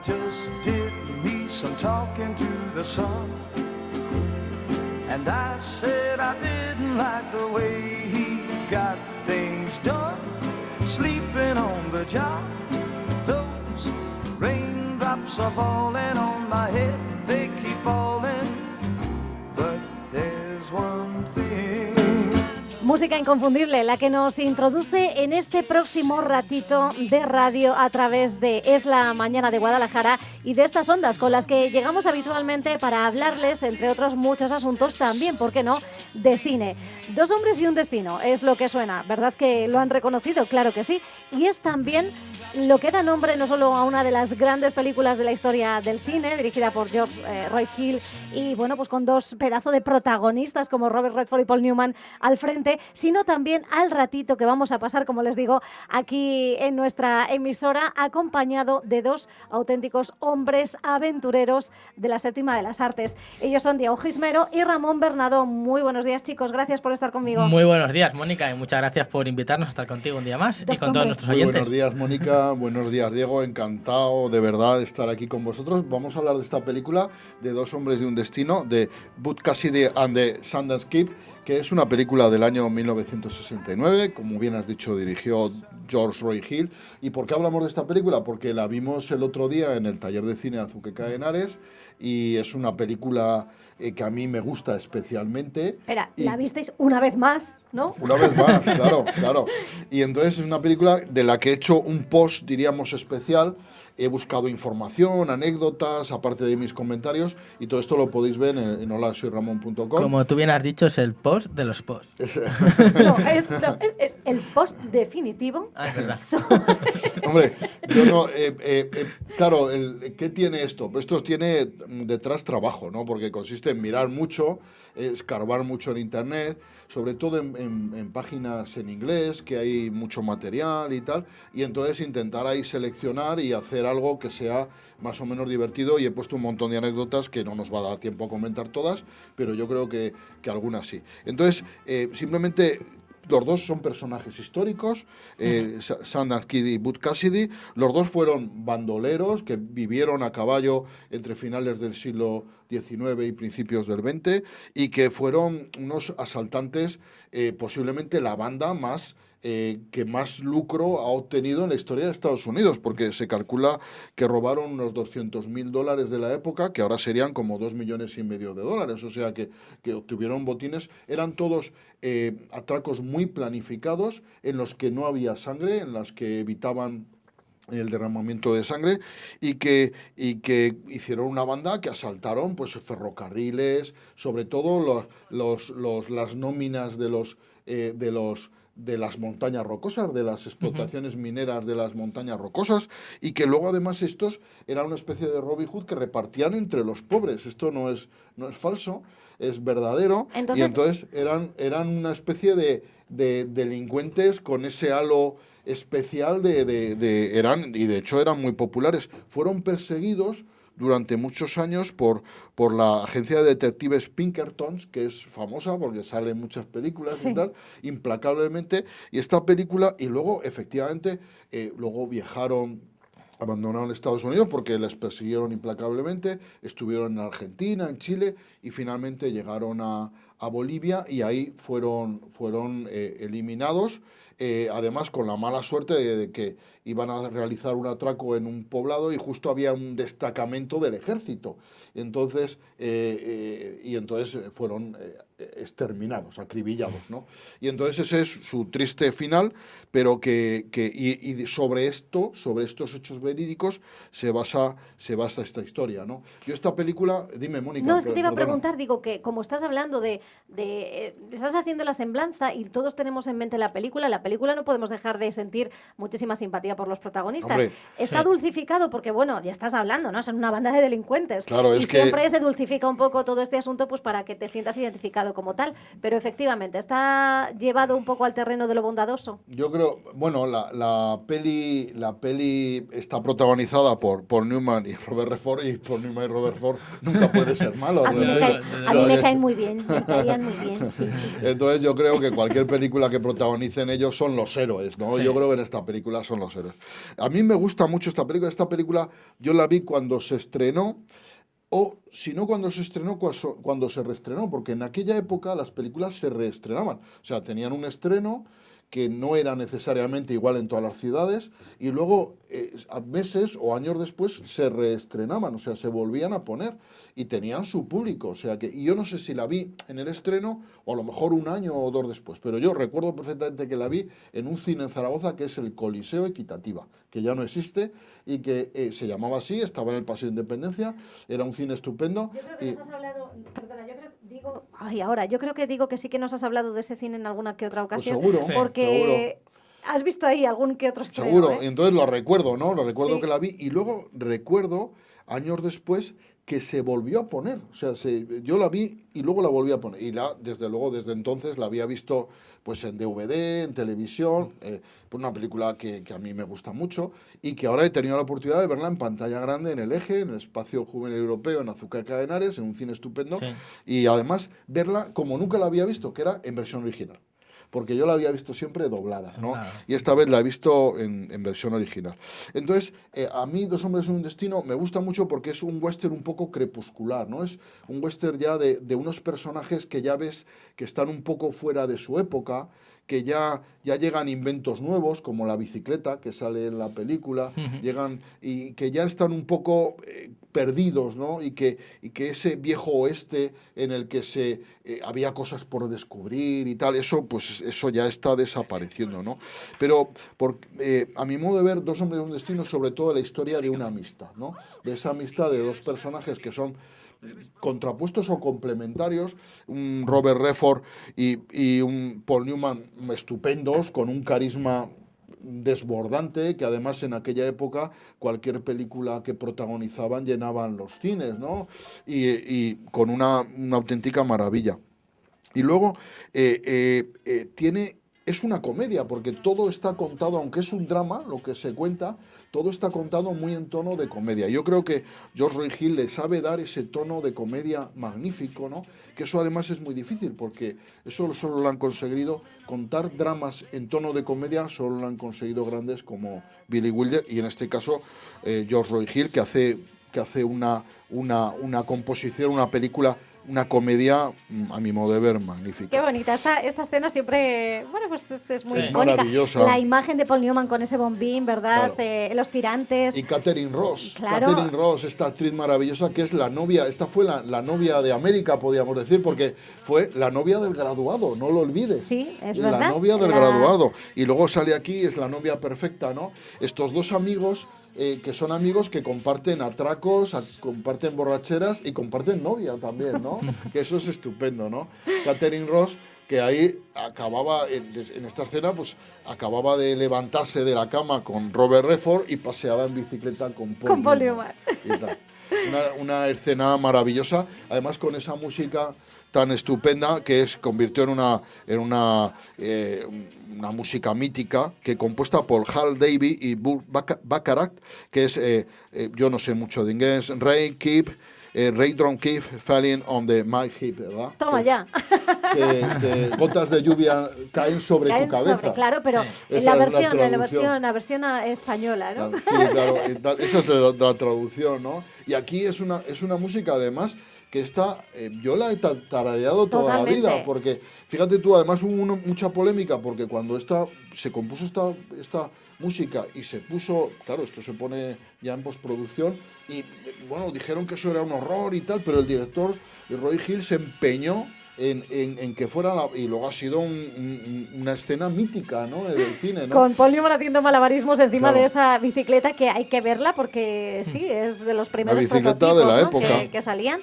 Just did me some talking to the sun, and I said I didn't like the way he got things done, sleeping on the job. Those raindrops are falling on my head, they keep falling, but there's one thing. Música inconfundible, la que nos introduce en este próximo ratito de radio a través de Es la Mañana de Guadalajara y de estas ondas con las que llegamos habitualmente para hablarles, entre otros muchos asuntos, también, ¿por qué no?, de cine. Dos hombres y un destino, es lo que suena, ¿verdad que lo han reconocido? Claro que sí, y es también lo que da nombre no solo a una de las grandes películas de la historia del cine, dirigida por George Roy Hill, y bueno, pues con dos pedazos de protagonistas como Robert Redford y Paul Newman al frente, sino también al ratito que vamos a pasar, como les digo, aquí en nuestra emisora, acompañado de dos auténticos hombres aventureros de la séptima de las artes. Ellos son Diego Gismero y Ramón Bernado. Muy buenos días, chicos, gracias por estar conmigo. Muy buenos días, Mónica, y muchas gracias por invitarnos a estar contigo un día más y con todos nuestros oyentes. Buenos días, Mónica, buenos días, Diego, encantado de verdad de estar aquí con vosotros. Vamos a hablar de esta película de Dos hombres y un destino, de Butch Cassidy and the Sundance Kid, que es una película del año 1969, como bien has dicho, dirigió George Roy Hill. ¿Y por qué hablamos de esta película? Porque la vimos el otro día en el taller de cine Azuqueca de Henares y es una película que a mí me gusta especialmente. Espera, ¿la visteis una vez más, no? Una vez más, claro. Y entonces es una película de la que he hecho un post, diríamos, especial. He buscado información, anécdotas, aparte de mis comentarios, y todo esto lo podéis ver en holasoyramon.com. Como tú bien has dicho, es el post de los posts. No, es el post definitivo. Ah, es verdad. Hombre, yo no... claro, ¿qué tiene esto? Pues esto tiene detrás trabajo, ¿no? Porque consiste en mirar mucho, escarbar mucho en internet, sobre todo en páginas en inglés, que hay mucho material y tal, y entonces intentar ahí seleccionar y hacer algo que sea más o menos divertido, y he puesto un montón de anécdotas que no nos va a dar tiempo a comentar todas, pero yo creo que algunas sí. Entonces, simplemente... Los dos son personajes históricos, Sundance Kid y Butch Cassidy. Los dos fueron bandoleros que vivieron a caballo entre finales del siglo XIX y principios del XX, y que fueron unos asaltantes, posiblemente la banda más... que más lucro ha obtenido en la historia de Estados Unidos, porque se calcula que robaron unos $200,000 de la época, que ahora serían como $2,5 millones, o sea que obtuvieron botines. Eran todos atracos muy planificados, en los que no había sangre, en los que evitaban el derramamiento de sangre, y que hicieron una banda que asaltaron pues ferrocarriles, sobre todo las nóminas de las montañas rocosas, de las explotaciones mineras de las montañas rocosas, y que luego además estos eran una especie de Robin Hood que repartían entre los pobres. Esto no es falso, es verdadero. Y entonces eran una especie de delincuentes con ese halo especial eran, y de hecho eran muy populares. Fueron perseguidos durante muchos años por la agencia de detectives Pinkertons, que es famosa porque sale en muchas películas, sí, y tal, implacablemente. Y esta película, y luego efectivamente, luego viajaron, abandonaron Estados Unidos porque les persiguieron implacablemente, estuvieron en Argentina, en Chile, y finalmente llegaron a Bolivia, y ahí fueron eliminados. Además, con la mala suerte de que iban a realizar un atraco en un poblado y justo había un destacamento del ejército. Entonces, fueron exterminados, acribillados, ¿no? Y entonces ese es su triste final, pero y sobre estos hechos verídicos se basa esta historia, ¿no? Yo esta película, dime, Mónica. No, es que te iba a preguntar, digo, que como estás hablando estás haciendo la semblanza y todos tenemos en mente la película no podemos dejar de sentir muchísima simpatía por los protagonistas. Hombre, está dulcificado porque, bueno, ya estás hablando, ¿no? Son una banda de delincuentes. Claro, y siempre se dulcifica un poco todo este asunto pues para que te sientas identificado como tal. Pero efectivamente, ¿está llevado un poco al terreno de lo bondadoso? Yo creo, bueno, la peli está protagonizada por Paul Newman y Robert Redford, y Paul Newman y Robert Redford nunca puede ser malo. A mí me caen muy bien, me caían muy bien. Sí. Entonces yo creo que cualquier película que protagonicen ellos son los héroes, ¿no? Sí. Yo creo que en esta película son los héroes. actores. A mí me gusta mucho esta película. Esta película yo la vi cuando se estrenó, o si no cuando se estrenó, cuando se reestrenó, porque en aquella época las películas se reestrenaban. O sea, tenían un estreno que no era necesariamente igual en todas las ciudades, y luego a meses o años después se reestrenaban, o sea, se volvían a poner y tenían su público. O sea, que y yo no sé si la vi en el estreno o a lo mejor un año o dos después, pero yo recuerdo perfectamente que la vi en un cine en Zaragoza que es el Coliseo Equitativa, que ya no existe y que se llamaba así, estaba en el Paseo de Independencia, era un cine estupendo. Yo creo que nos has hablado, perdona, yo creo que digo que sí que nos has hablado de ese cine en alguna que otra Pues ocasión, seguro, Sí. porque seguro. has visto ahí algún que otro estreno, Seguro, ¿eh? y entonces lo recuerdo, ¿no? Lo recuerdo Sí. que la vi y luego recuerdo, años después, que se volvió a poner. O sea, yo la vi y luego la volví a poner. Y desde luego, desde entonces la había visto pues en DVD, en televisión, pues una película que a mí me gusta mucho y que ahora he tenido la oportunidad de verla en pantalla grande, en el Eje, en el Espacio Juvenil Europeo, en Azúcar de Henares, en un cine estupendo. Sí. Y además verla como nunca la había visto, que era en versión original. Porque yo la había visto siempre doblada, ¿no? Claro. Y esta vez la he visto en versión original. Entonces, a mí Dos hombres en un destino me gusta mucho porque es un western un poco crepuscular, ¿no? Es un western ya de unos personajes que ya ves que están un poco fuera de su época, que ya llegan inventos nuevos, como la bicicleta que sale en la película, llegan y que ya están un poco perdidos, ¿no? Y que ese viejo oeste en el que había cosas por descubrir y tal, eso ya está desapareciendo, ¿no? Pero a mi modo de ver, Dos hombres en un destino, sobre todo la historia de una amistad, ¿no? De esa amistad de dos personajes que son contrapuestos o complementarios, un Robert Redford y un Paul Newman estupendos, con un carisma desbordante, que además en aquella época cualquier película que protagonizaban llenaban los cines, ¿no? Y con una auténtica maravilla. Y luego es una comedia, porque todo está contado, aunque es un drama, lo que se cuenta, todo está contado muy en tono de comedia. Yo creo que George Roy Hill le sabe dar ese tono de comedia magnífico, ¿no? Que eso además es muy difícil, porque eso solo lo han conseguido, contar dramas en tono de comedia, solo lo han conseguido grandes como Billy Wilder, y en este caso George Roy Hill, que hace una composición, una película, una comedia, a mi modo de ver, magnífica. Qué bonita. Esta escena siempre, bueno, pues es muy Sí. icónica. Maravillosa. La imagen de Paul Newman con ese bombín, ¿verdad? Claro. Los tirantes. Y Catherine Ross, Claro. Catherine Ross, esta actriz maravillosa que es la novia, esta fue la novia de América, podríamos decir, porque fue la novia del graduado, no lo olvides. Sí, es la verdad. novia del graduado. Y luego sale aquí, es la novia perfecta, ¿no? Estos dos amigos, que son amigos que comparten atracos, comparten borracheras y comparten novia también, ¿no? Que eso es estupendo, ¿no? Catherine Ross, que ahí acababa, en esta escena, pues acababa de levantarse de la cama con Robert Redford y paseaba en bicicleta con Paul Newman. y tal. Una escena maravillosa, además con esa música tan estupenda que convirtió en una música mítica, que compuesta por Hal Davey y Burt Bacharach, que es, yo no sé mucho de inglés, Raindrop Keep Falling on my Hip, ¿verdad? Toma ya. Que gotas de lluvia caen sobre Caen tu cabeza. claro, pero en Esa la es versión española, ¿no? Sí, claro, esa es la traducción, ¿no? Y aquí es una música, además, que yo la he tarareado toda Totalmente. la vida, porque fíjate tú, además hubo mucha polémica, porque cuando se compuso esta música y se puso, claro, esto se pone ya en postproducción, y bueno, dijeron que eso era un horror y tal, pero el director Roy Hill se empeñó en que fuera, y luego ha sido una escena mítica, ¿no? En el cine, ¿no? Con Paul Newman haciendo malabarismos encima Claro. de esa bicicleta, que hay que verla porque sí, es de los primeros bicicleta prototipos, de la ¿no? época. que salían.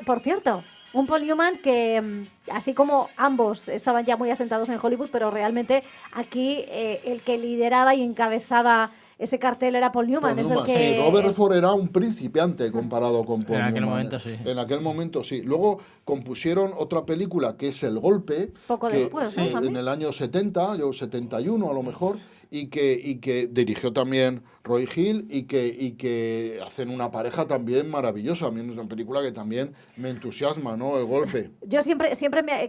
Por cierto, un Paul Newman que, así como ambos estaban ya muy asentados en Hollywood, pero realmente aquí el que lideraba y encabezaba ese cartel era Paul Newman. Paul Es el Newman, que, sí, Robert Redford era un principiante comparado con Paul En aquel Newman. momento, sí. En aquel momento, sí. Luego compusieron otra película que es El Golpe, Poco que, después, ¿no? en También. el año 70, 71 a lo mejor, y que dirigió también Roy Hill y que hacen una pareja también maravillosa. A mí es una película que también me entusiasma, ¿no? El golpe. Yo siempre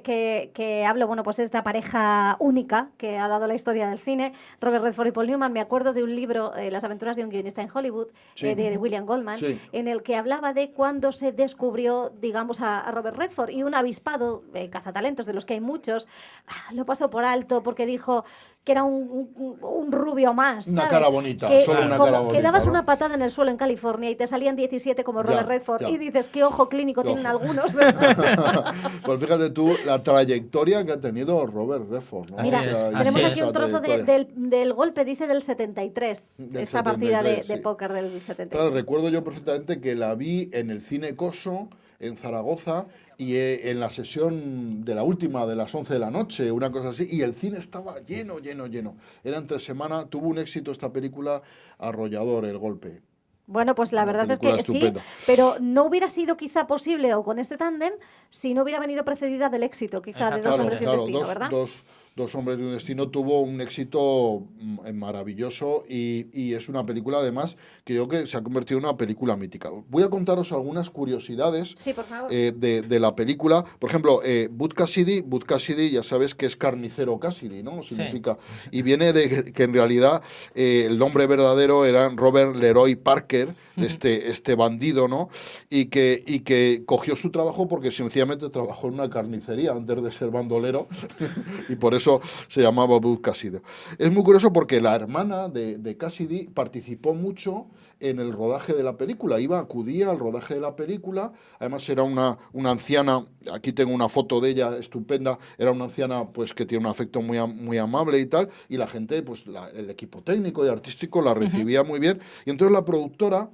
que hablo, bueno, pues esta pareja única que ha dado la historia del cine, Robert Redford y Paul Newman, me acuerdo de un libro, Las aventuras de un guionista en Hollywood, Sí. de William Goldman, Sí. en el que hablaba de cuando se descubrió, digamos, a Robert Redford, y un avispado cazatalentos, de los que hay muchos, lo pasó por alto porque dijo que era un rubio más, Una ¿sabes? cara bonita, que, solo que una como cara que bonita, dabas ¿no? una patada en el suelo en California y te salían 17 como Ya, Robert Redford ya. y dices, qué ojo clínico Qué tienen ojo. algunos, ¿verdad? Pues fíjate tú la trayectoria que ha tenido Robert Redford, ¿no? Mira, Así es, tenemos así aquí es. un trozo del golpe, dice del 73, Del esta partida 73, de sí. póker del 73. Claro, recuerdo yo perfectamente que la vi en el Cine Coso, en Zaragoza, y en la sesión de la última, de las 11 de la noche, una cosa así, y el cine estaba lleno, lleno, lleno. Era entre semana, tuvo un éxito esta película arrollador, El golpe. Bueno, pues la Una verdad es película que sí, estupenda. pero no hubiera sido quizá posible o con este tándem si no hubiera venido precedida del éxito quizá de Dos Exactamente. hombres y un destino, ¿verdad? Dos hombres y un destino tuvo un éxito maravilloso y es una película además que yo creo que se ha convertido en una película mítica. Voy a contaros algunas curiosidades Sí, por favor. de la película. Por ejemplo, Butch Cassidy ya sabes que es carnicero Cassidy, ¿no? Significa. Y viene de que en realidad el nombre verdadero era Robert Leroy Parker, este bandido, ¿no? Y que cogió su trabajo porque sencillamente trabajó en una carnicería antes de ser bandolero y por eso se llamaba Butch Cassidy. Es muy curioso porque la hermana de Cassidy participó mucho en el rodaje de la película, acudía al rodaje de la película, además era una anciana, aquí tengo una foto de ella estupenda, era una anciana pues que tiene un afecto muy amable y tal, y la gente, pues el equipo técnico y artístico la recibía muy bien, y entonces la productora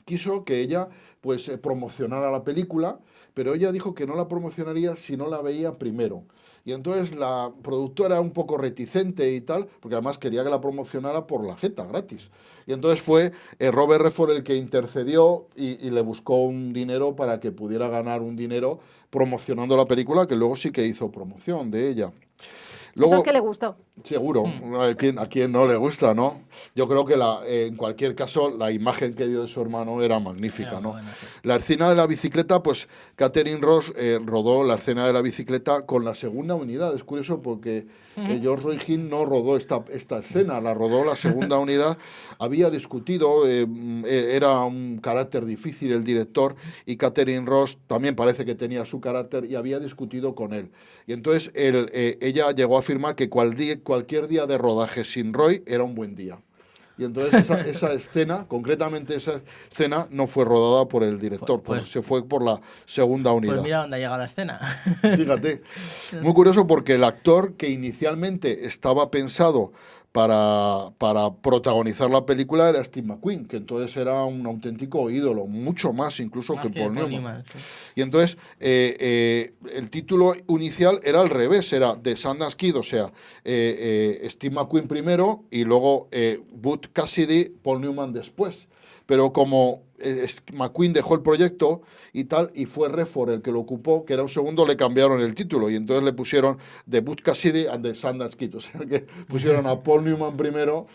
quiso que ella pues promocionara la película, pero ella dijo que no la promocionaría si no la veía primero. Y entonces la productora un poco reticente y tal, porque además quería que la promocionara por la jeta, gratis. Y entonces fue Robert Redford el que intercedió y le buscó un dinero para que pudiera ganar un dinero promocionando la película, que luego sí que hizo promoción de ella. Eso es Luego, que le gustó. seguro, a quien no le gusta, ¿no? Yo creo que en cualquier caso la imagen que dio de su hermano era magnífica, Era ¿no? buena, sí. La escena de la bicicleta, pues Catherine Ross rodó la escena de la bicicleta con la segunda unidad. Es curioso porque George Roy Hill no rodó esta escena, la rodó la segunda unidad. Había discutido, era un carácter difícil el director y Catherine Ross también parece que tenía su carácter y había discutido con él. Y entonces ella llegó a afirmar que cualquier día de rodaje sin Roy era un buen día. Y entonces esa escena, concretamente esa escena, no fue rodada por el director, Pues- se fue por la segunda unidad. Pues mira dónde ha llegado la escena. Fíjate, muy curioso porque el actor que inicialmente estaba pensado para protagonizar la película era Steve McQueen, que entonces era un auténtico ídolo, mucho más incluso Más que que Paul Paul Newman. Newman, sí. Y entonces el título inicial era al revés, era The Sundance Kid, o sea, Steve McQueen primero y luego Butch Cassidy, Paul Newman después. Pero como McQueen dejó el proyecto y tal, y fue Redford el que lo ocupó, que era un segundo, le cambiaron el título y entonces le pusieron The Butch Cassidy and the Sundance Kid, o sea que pusieron a Paul Newman primero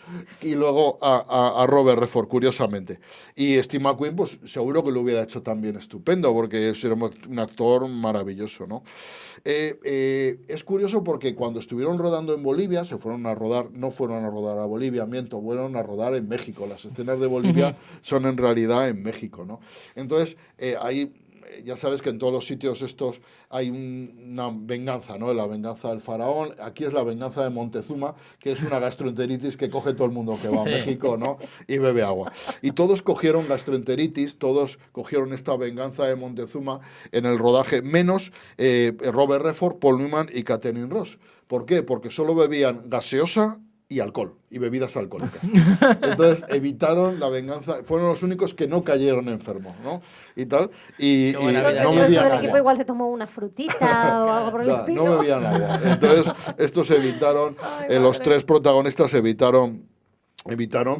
y luego a Robert Redford, curiosamente. Y Steve McQueen, pues seguro que lo hubiera hecho también estupendo, porque era un actor maravilloso, ¿no? Es curioso porque cuando estuvieron rodando en Bolivia, no fueron a rodar a Bolivia, fueron a rodar en México. Las escenas de Bolivia son en realidad en México, ¿no? Entonces, ahí ya sabes que en todos los sitios estos hay una venganza, ¿no? La venganza del faraón. Aquí es la venganza de Montezuma, que es una gastroenteritis que coge todo el mundo que va a Sí. México, ¿no? Y bebe agua. Y todos cogieron gastroenteritis, todos cogieron esta venganza de Montezuma en el rodaje, menos Robert Redford, Paul Newman y Catherine Ross. ¿Por qué? Porque solo bebían gaseosa y alcohol, y bebidas alcohólicas. Entonces evitaron la venganza, fueron los únicos que no cayeron enfermos, ¿no? Y tal, y Qué buena vida no El tiene. resto bebían del agua. equipo igual se tomó una frutita o algo por el Ya, estilo. no bebían agua. Entonces, estos evitaron, Ay, los madre. tres protagonistas evitaron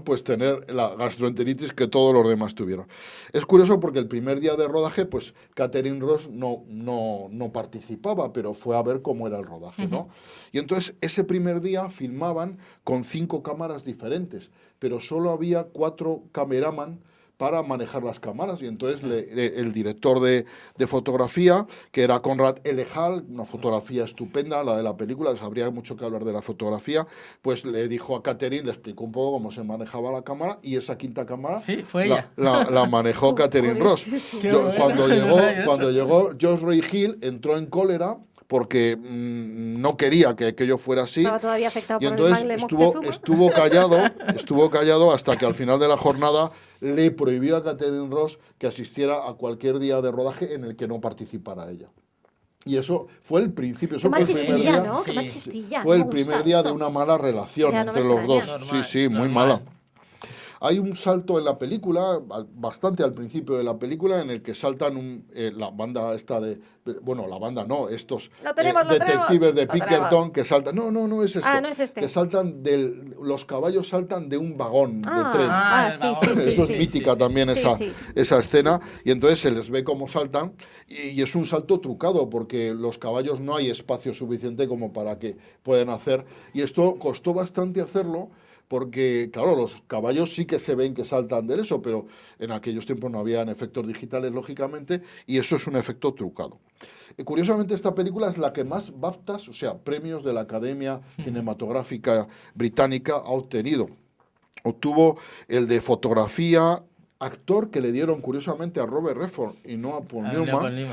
pues tener la gastroenteritis que todos los demás tuvieron. Es curioso porque el primer día de rodaje, pues Catherine Ross no participaba, pero fue a ver cómo era el rodaje, ¿no? Y entonces ese primer día filmaban con 5 cámaras diferentes. pero solo había 4 cameraman para manejar las cámaras, y entonces el director de fotografía, que era Conrad Elehal, una fotografía estupenda, la de la película, habría mucho que hablar de la fotografía, pues le dijo a Catherine, le explicó un poco cómo se manejaba la cámara, y esa quinta cámara la manejó Catherine Ross. Cuando llegó George Roy Hill, entró en cólera porque no quería que aquello fuera así. Estaba todavía afectado y por entonces el Moctezuma. estuvo callado hasta que al final de la jornada le prohibió a Catherine Ross que asistiera a cualquier día de rodaje en el que no participara ella. Y eso fue el principio. Eso Qué fue el primer machistilla, día, ¿no? Qué Sí. machistilla. fue no el me primer gusta día eso. de una mala relación Ya, no me entre los extraña. dos. Normal, Sí, muy normal. mala. Hay un salto en la película, bastante al principio de la película, en el que saltan la banda esta de... Bueno, la banda no, estos Lo tenemos, detectives de lo Pinkerton que saltan... No es esto. Ah, no es este. Que saltan los caballos saltan de un vagón de tren. Sí, Eso es sí. mítica también Sí, sí. esa escena, y entonces se les ve cómo saltan, y es un salto trucado, porque los caballos no hay espacio suficiente como para que puedan hacer, y esto costó bastante hacerlo, porque, claro, los caballos sí que se ven que saltan de eso, pero en aquellos tiempos no habían efectos digitales, lógicamente, y eso es un efecto trucado. Curiosamente, esta película es la que más BAFTAs, o sea, premios de la Academia Cinematográfica Británica, ha obtenido. Obtuvo el de fotografía, actor, que le dieron curiosamente a Robert Redford y no a Paul Newman,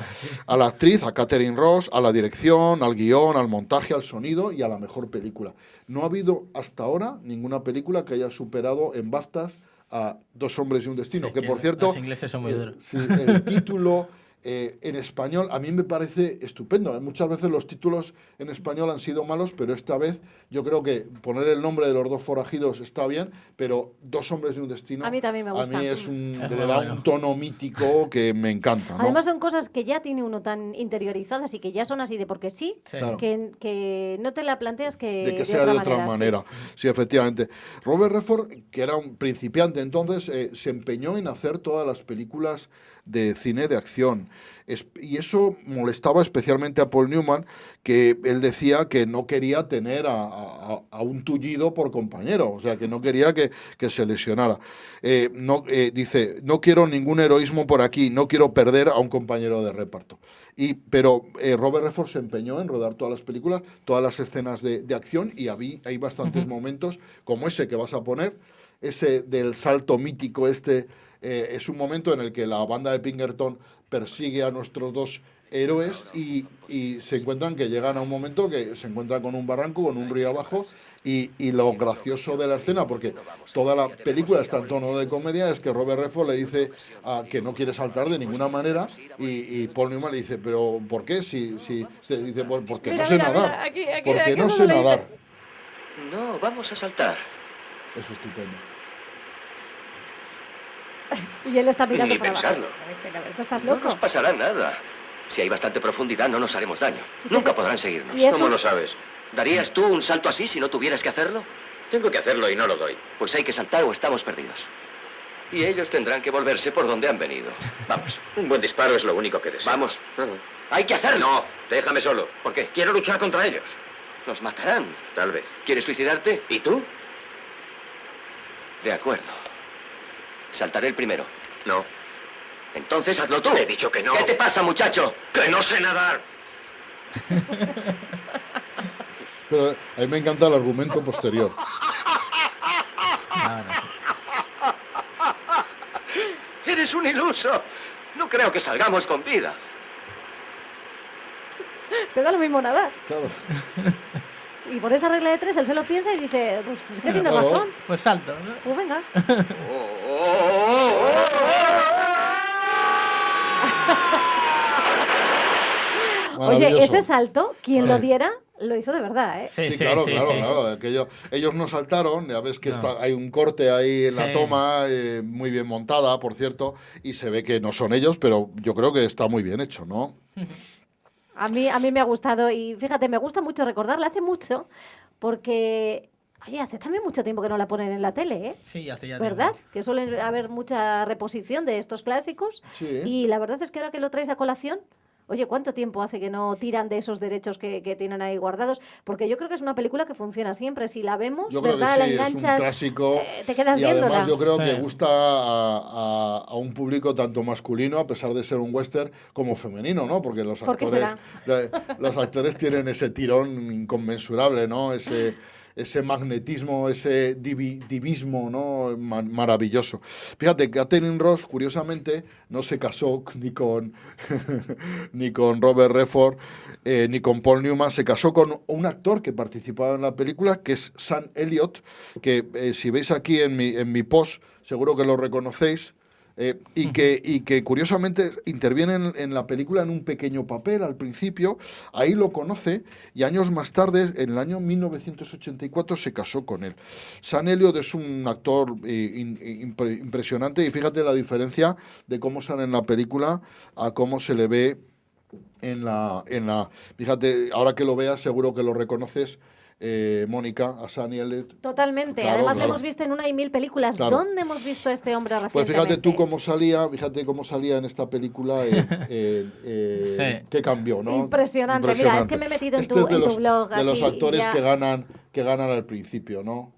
a la actriz, a Catherine Ross, a la dirección, al guión, al montaje, al sonido y a la mejor película. No ha habido hasta ahora ninguna película que haya superado en BAFTAs a Dos hombres y un destino, Sí, que por cierto, los ingleses son muy duros. sí, el título en español a mí me parece estupendo. Muchas veces los títulos en español han sido malos, pero esta vez yo creo que poner el nombre de los dos forajidos está bien, pero Dos hombres y un destino A mí también me gusta. a mí es Es le muy da bueno. un tono mítico que me encanta, ¿no? Además son cosas que ya tiene uno tan interiorizadas y que ya son así de porque sí, Sí. Claro. que no te la planteas que De que sea de otra manera. Sí, efectivamente. Robert Redford, que era un principiante entonces, se empeñó en hacer todas las películas de cine de acción. Y eso molestaba especialmente a Paul Newman, que él decía que no quería tener a un tullido por compañero, o sea, que no quería que se lesionara. Dice, no quiero ningún heroísmo por aquí, no quiero perder a un compañero de reparto. Pero Robert Redford se empeñó en rodar todas las películas, todas las escenas de acción, y hay bastantes momentos, como ese que vas a poner, ese del salto mítico es un momento en el que la banda de Pinkerton persigue a nuestros dos héroes y se encuentran que llegan a un momento que se encuentran con un barranco, con un río abajo, y lo gracioso de la escena, porque toda la película está en tono de comedia, es que Robert Redford le dice que no quiere saltar de ninguna manera, y Paul Newman le dice, pero ¿por qué? Si dice, porque no sé nadar. Porque no sé nadar. No, vamos a saltar. Es estupendo. Y él está mirando Ni para abajo. pensarlo. ¿Tú estás No loco? nos pasará nada. Si hay bastante profundidad, no nos haremos daño. Nunca podrán seguirnos. ¿Y eso? ¿Cómo lo sabes? ¿Darías tú un salto así si no tuvieras que hacerlo? Tengo que hacerlo y no lo doy. Pues hay que saltar o estamos perdidos. Y ellos tendrán que volverse por donde han venido. Vamos. Un buen disparo es lo único que deseo. Vamos. Hay que hacerlo. No, déjame solo. ¿Por qué? Quiero luchar contra ellos. Nos matarán. Tal vez. ¿Quieres suicidarte? ¿Y tú? De acuerdo. Saltaré el primero. No. Entonces hazlo tú. He dicho que no. ¿Qué te pasa, muchacho? ¡Que no sé nadar! Pero a mí me encanta el argumento posterior. Eres un iluso. No creo que salgamos con vida. Te da lo mismo nadar. Claro. Y por esa regla de 3 él se lo piensa y dice, pues es que tiene Claro. razón. Pues salto, ¿no? Pues venga. Oye, Maravilloso. ese salto, quien lo diera, lo hizo de verdad, ¿eh? Sí, claro. Ellos no saltaron, ya ves que No. hay un corte ahí en la Sí. toma, muy bien montada, por cierto, y se ve que no son ellos, pero yo creo que está muy bien hecho, ¿no? A mí me ha gustado y fíjate, me gusta mucho recordarla hace mucho porque, oye, hace también mucho tiempo que no la ponen en la tele, ¿eh? Sí, hace ya ¿Verdad? tiempo. Que suele haber mucha reposición de estos clásicos Sí. y la verdad es que ahora que lo traes a colación, oye, ¿cuánto tiempo hace que no tiran de esos derechos que tienen ahí guardados? Porque yo creo que es una película que funciona siempre. Si la vemos, Yo creo ¿verdad? que La sí, es un enganchas, clásico. te quedas Y viéndola. además yo creo que Sí. gusta a un público tanto masculino, a pesar de ser un western, como femenino, ¿no? Porque los ¿Por qué actores, los actores tienen ese tirón inconmensurable, ¿no? Ese magnetismo, ese divismo, ¿no? Maravilloso. Fíjate, Catherine Ross, curiosamente, no se casó ni con, ni con Robert Redford, ni con Paul Newman, se casó con un actor que participaba en la película, que es Sam Elliott, que si veis aquí en mi post, seguro que lo reconocéis. Y que curiosamente interviene en la película en un pequeño papel al principio, ahí lo conoce y años más tarde, en el año 1984, se casó con él. Sam Elliott es un actor impresionante y fíjate la diferencia de cómo sale en la película a cómo se le ve fíjate, ahora que lo veas seguro que lo reconoces. Mónica, a Sam Elliott. Totalmente. Claro, Además, claro. lo hemos visto en una y mil películas. Claro. ¿Dónde hemos visto a este hombre Pues recientemente? fíjate cómo salía en esta película, Sí. qué cambió, ¿no? Impresionante. Mira, es que me he metido en Este tu, es de en tu los, blog. de los aquí, actores ya. que ganan al principio, ¿no?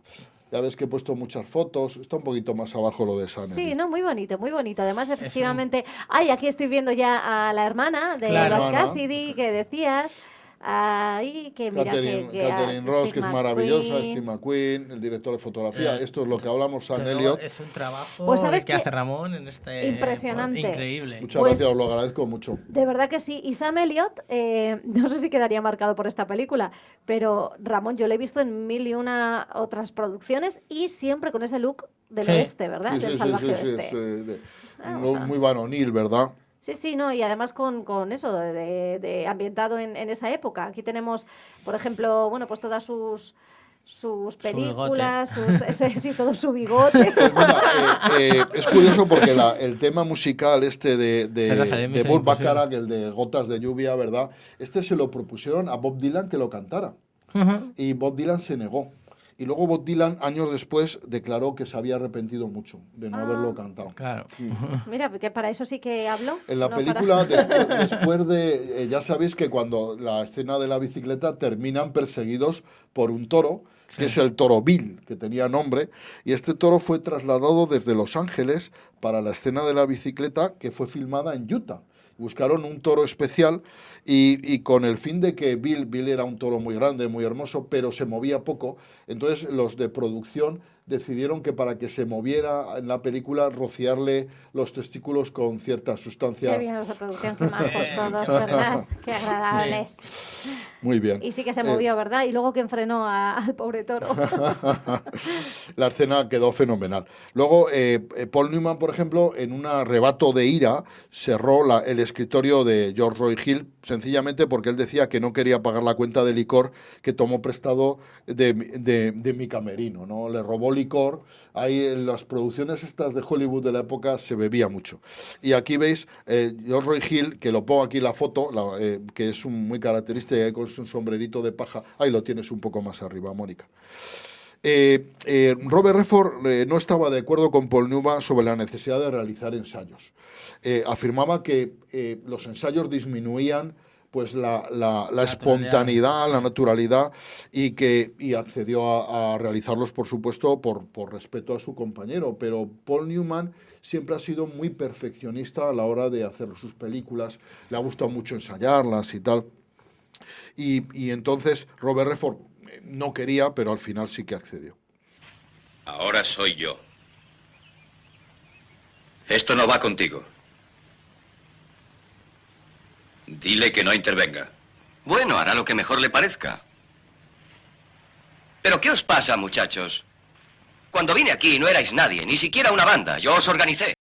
Ya ves que he puesto muchas fotos, está un poquito más abajo lo de Sam Sí, Elliott. no, muy bonito, muy bonito. Además, efectivamente, ay, aquí estoy viendo ya a la hermana de Claro. Butch Hermana. Cassidy que decías. Ahí, que mira, Catherine Ross, Steve que es maravillosa, McQueen. Steve McQueen, el director de fotografía, Eh, esto es lo que hablamos, Sam Pero Elliott. es un trabajo Pues, ¿sabes que qué? hace Ramón en este... Impresionante. Increíble. Muchas Pues- gracias, os lo agradezco mucho. De verdad que sí. Y Sam Elliott, no sé si quedaría marcado por esta película, pero Ramón, yo lo he visto en mil y una otras producciones y siempre con ese look del Sí. oeste, ¿verdad? Del salvaje oeste. No, muy varonil, ¿verdad? Sí, sí, no, y además con eso, de ambientado en esa época. Aquí tenemos, por ejemplo, bueno, pues todas sus películas, sí, todo su bigote. Pues mira, es curioso porque el tema musical este Pero salió en de Misión Burt Imposible. Bacharach, el de Gotas de Lluvia, ¿verdad? Este se lo propusieron a Bob Dylan que lo cantara. Ujú. Y Bob Dylan se negó. Y luego Bob Dylan, años después, declaró que se había arrepentido mucho de no haberlo cantado. Claro. Mira, que para eso sí que hablo. En la no película, para- después de, ya sabéis que cuando la escena de la bicicleta terminan perseguidos por un toro, que es el toro Bill, que tenía nombre, y este toro fue trasladado desde Los Ángeles para la escena de la bicicleta que fue filmada en Utah. Buscaron un toro especial y con el fin de que Bill era un toro muy grande, muy hermoso, pero se movía poco, entonces los de producción decidieron que para que se moviera en la película rociarle los testículos con cierta sustancia. Qué bien los de producción, qué majos todos, ¿verdad? Qué agradables. Muy bien. Y sí que se movió, ¿verdad? Y luego que enfrenó al pobre toro. La escena quedó fenomenal. Luego, Paul Newman, por ejemplo, en un arrebato de ira, cerró el escritorio de George Roy Hill, sencillamente porque él decía que no quería pagar la cuenta de licor que tomó prestado de mi camerino, ¿no? Le robó licor. Ahí en las producciones estas de Hollywood de la época se bebía mucho. Y aquí veis George Roy Hill, que lo pongo aquí la foto, que es muy característica, con su sombrerito de paja. Ahí lo tienes un poco más arriba, Mónica. Robert Redford no estaba de acuerdo con Paul Newman sobre la necesidad de realizar ensayos. Afirmaba que los ensayos disminuían pues la espontaneidad, la naturalidad, y accedió a realizarlos, por supuesto, por respeto a su compañero. Pero Paul Newman siempre ha sido muy perfeccionista a la hora de hacer sus películas, le ha gustado mucho ensayarlas y tal. Y entonces Robert Redford no quería, pero al final sí que accedió. Ahora soy yo. Esto no va contigo. Dile que no intervenga. Bueno, hará lo que mejor le parezca. ¿Pero qué os pasa, muchachos? Cuando vine aquí no erais nadie, ni siquiera una banda. Yo os organicé.